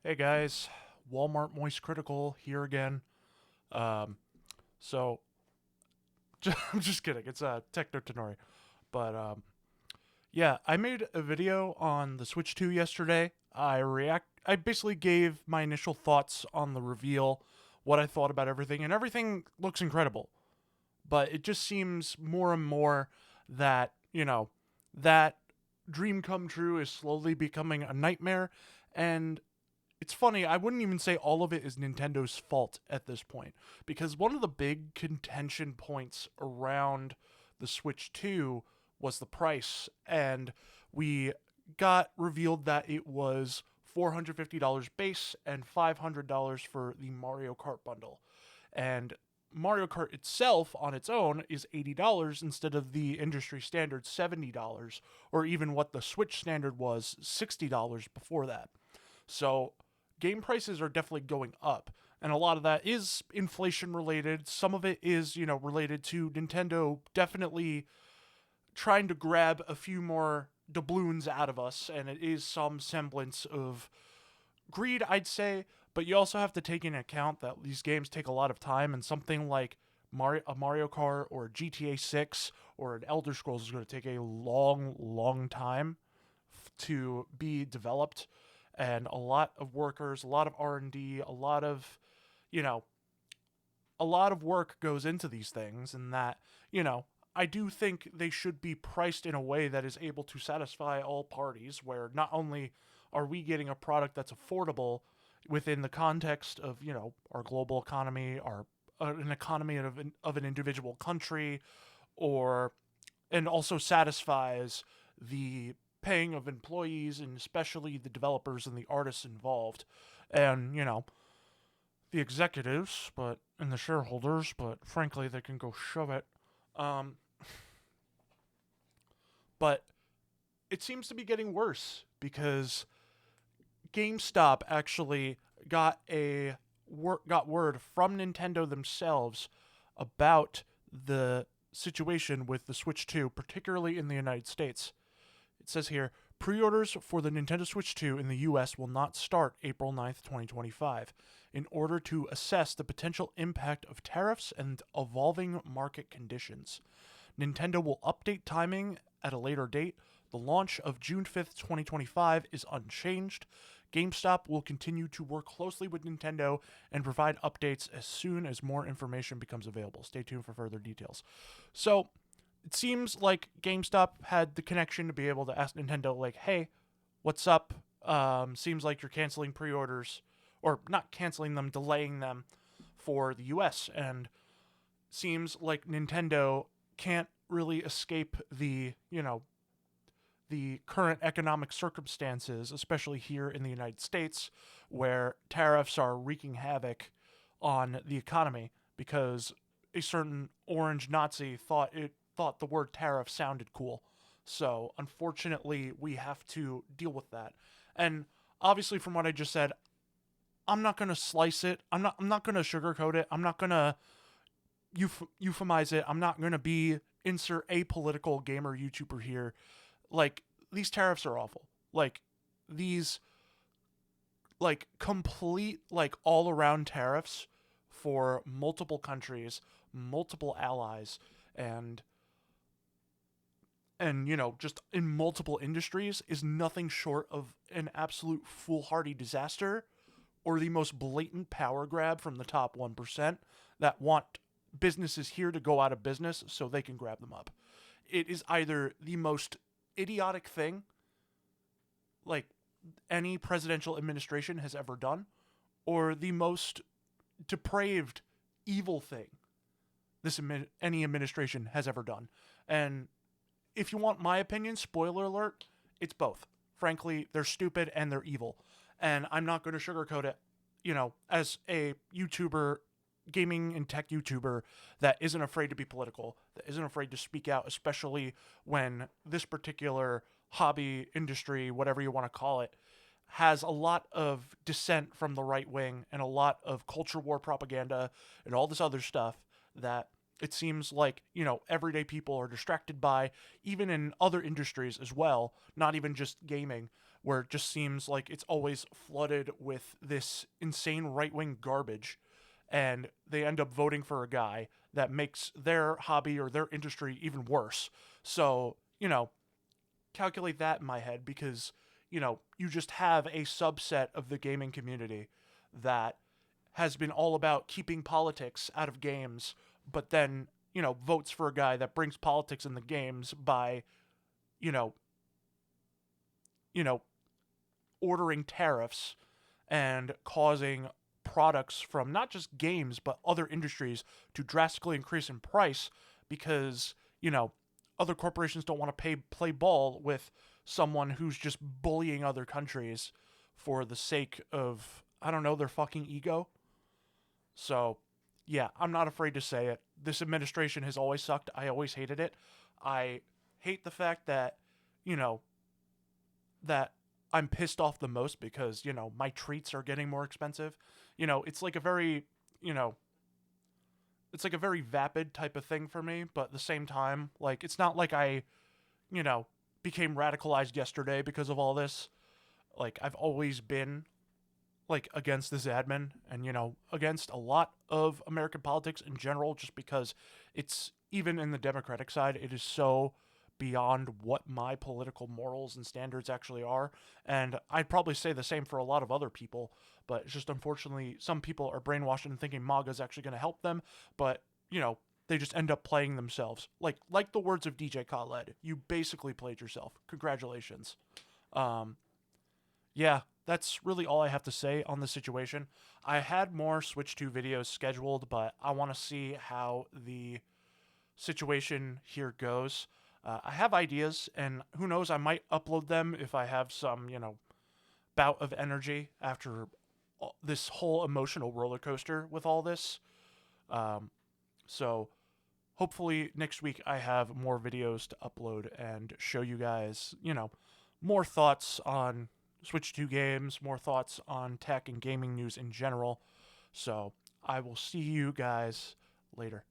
Hey guys, Walmart Moist Critical here again. Um, so I'm just kidding. It's Techno Tenori, but yeah, I made a video on the Switch 2 yesterday. I basically gave my initial thoughts on the reveal, what I thought about everything, and everything looks incredible. But it just seems more and more that that dream come true is slowly becoming a nightmare, and it's funny, I wouldn't even say all of it is Nintendo's fault at this point, because one of the big contention points around the Switch 2 was the price, and we got revealed that it was $450 base and $500 for the Mario Kart bundle. And Mario Kart itself on its own is $80 instead of the industry standard $70, or even what the Switch standard was $60 before that. So game prices are definitely going up. And a lot of that is inflation related. Some of it is, related to Nintendo definitely trying to grab a few more doubloons out of us. And it is some semblance of greed, I'd say. But you also have to take into account that these games take a lot of time, and something like a Mario Kart or GTA 6 or an Elder Scrolls is going to take a long, long time to be developed, and a lot of workers, a lot of R&D, you know, a lot of work goes into these things, and that, I do think they should be priced in a way that is able to satisfy all parties, where not only are we getting a product that's affordable within the context of, our global economy, our an economy of an individual country, or and also satisfies the paying of employees and especially the developers and the artists involved, and the executives, but and the shareholders, but frankly they can go shove it. um but it seems to be getting worse because GameStop actually got word from Nintendo themselves about the situation with the Switch 2, particularly in the United States. It says here, pre-orders for the Nintendo Switch 2 in the US will not start April 9th, 2025, in order to assess the potential impact of tariffs and evolving market conditions. Nintendo will update timing at a later date. The launch of June 5th, 2025 is unchanged. GameStop will continue to work closely with Nintendo and provide updates as soon as more information becomes available. Stay tuned for further details. So, it seems like GameStop had the connection to be able to ask Nintendo, like, hey, what's up? Seems like you're canceling pre orders, or not canceling them, delaying them for the US. And seems like Nintendo can't really escape the current economic circumstances, especially here in the United States, where tariffs are wreaking havoc on the economy because a certain orange Nazi thought the word tariff sounded cool. So unfortunately, we have to deal with that. And obviously, from what I just said, I'm not gonna slice it. I'm not gonna sugarcoat it. I'm not gonna euphemize it. I'm not gonna be insert apolitical gamer YouTuber here. Like, these tariffs are awful. Like, these complete, all around tariffs for multiple countries, multiple allies, and just in multiple industries is nothing short of an absolute foolhardy disaster, or the most blatant power grab from the top 1% that want businesses here to go out of business so they can grab them up. It is either the most idiotic thing like any presidential administration has ever done, or the most depraved, evil thing any administration has ever done. And if you want my opinion, spoiler alert, it's both. Frankly, they're stupid and they're evil. And I'm not going to sugarcoat it, as a YouTuber, gaming and tech YouTuber that isn't afraid to be political, that isn't afraid to speak out, especially when this particular hobby industry, whatever you want to call it, has a lot of dissent from the right wing and a lot of culture war propaganda and all this other stuff that it seems like, everyday people are distracted by, even in other industries as well, not even just gaming. where it just seems like it's always flooded with this insane right-wing garbage, and they end up voting for a guy that makes their hobby or their industry even worse. So, calculate that in my head, because, you just have a subset of the gaming community that has been all about keeping politics out of games, but then, votes for a guy that brings politics in the games by, you know, you know, ordering tariffs and causing products from not just games but other industries to drastically increase in price because, other corporations don't want to play ball with someone who's just bullying other countries for the sake of, I don't know, their fucking ego. So, yeah, I'm not afraid to say it. This administration has always sucked. I always hated it. I hate the fact that, you know, that I'm pissed off the most because, my treats are getting more expensive. It's like a very, you know, it's like a very vapid type of thing for me, but at the same time, like, it's not like I, you know, became radicalized yesterday because of all this. Like, I've always been, like, against this admin and, against a lot of American politics in general, just because it's, even in the Democratic side, it is so beyond what my political morals and standards actually are. And I'd probably say the same for a lot of other people, but it's just, unfortunately, some people are brainwashed and thinking MAGA is actually going to help them, but, they just end up playing themselves. Like the words of DJ Khaled, you basically played yourself. Congratulations. Um, yeah, that's really all I have to say on the situation. I had more Switch 2 videos scheduled, but I want to see how the situation here goes. I have ideas, and who knows, I might upload them if I have some, bout of energy after this whole emotional roller coaster with all this. So hopefully next week I have more videos to upload and show you guys, more thoughts on Switch 2 games, more thoughts on tech and gaming news in general. So I will see you guys later.